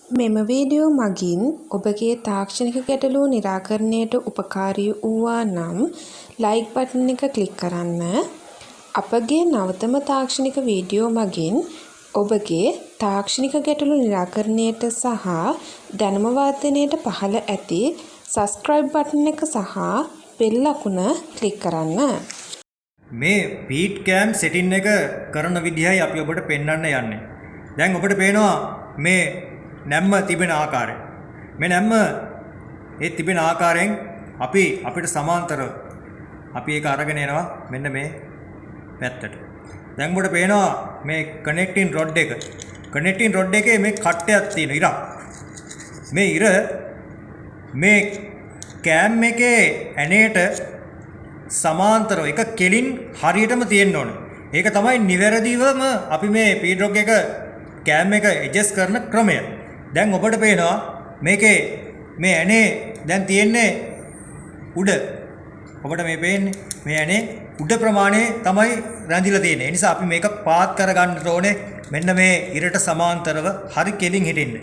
මෙම වීඩියෝ මගින් ඔබගේ තාක්ෂණික ගැටලු නිරාකරණයට උපකාරී වූවා නම් ලයික් බටන් එක ක්ලික් කරන්න. අපගේ නවතම තාක්ෂණික වීඩියෝ මගින් ඔබගේ තාක්ෂණික ගැටලු නිරාකරණයට සහ දැනුම වර්ධනයට පහළ ඇති සබ්ස්ක්‍රයිබ් බටන් එක සහ බෙල් අකුණ ක්ලික් කරන්න. මේ පීට් කෑම් සෙටින් එක කරන විදිහයි අපි ඔබට පෙන්වන්න යන්නේ. දැන් ඔබට පේනවා මේ නැම්ම තිබෙන ආකාරය. මේ නැම්ම ඒ තිබෙන ආකාරයෙන් අපිට සමාන්තරව අපි ඒක අරගෙන එනවා මෙන්න මේ පැත්තට. දැන් ඔබට පේනවා මේ කනෙක්ටින් රොඩ් එක. කනෙක්ටින් රොඩ් එකේ මේ කට්ටයක් තියෙන ඉරක්. මේ ඉර මේ කෑම් එකේ ඇනේට සමාන්තරව එක කෙලින් හරියටම තියෙන්න ඕනේ. ඒක තමයි නිවැරදිවම අපි මේ පීඩ්‍රොක් එක කෑම් එක ඇඩ්ජස්ට් කරන ක්‍රමය. දැන් ඔබට පේනවා මේකේ මේ ඇනේ දැන් තියෙන්නේ උඩ. ඔබට මේ පේන්නේ මේ ඇනේ උඩ ප්‍රමාණය තමයි රැඳිලා තියෙන්නේ. ඒ නිසා අපි මේක පාත් කරගන්න ඕනේ මෙන්න මේ ඉරට සමාන්තරව හරි කෙලින් හිටින්න.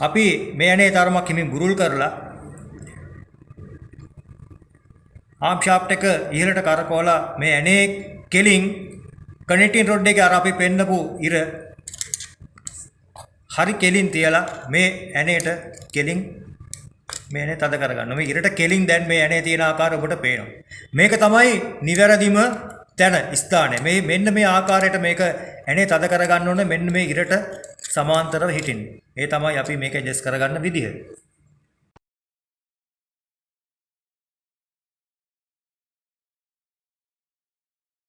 අපි මේ ඇනේ තරමක් හිමින් බුරුල් කරලා ආම් ෂාෆ්ට් එක ඉහළට කරකවලා මේ ඇනේ කෙලින් කනෙක්ටින් රොඩ් එකේ අර අපි පෙන්නපු ඉර හරි කෙලින් තියලා මේ ඇනේට කෙලින් මේ ඇනේ තද කරගන්න. මේ ඉරට කෙලින් දැන් මේ ඇනේ තියෙන ආකාරය ඔබට පේනවා. මේක තමයි නිවැරදිම තැන ස්ථානය. මේ මෙන්න මේ ආකාරයට මේක ඇනේ තද කරගන්න ඕනේ මෙන්න මේ ඉරට සමාන්තරව හිටින්න. ඒ තමයි අපි මේක ඇඩ්ජස්ට් කරගන්න විදිහ.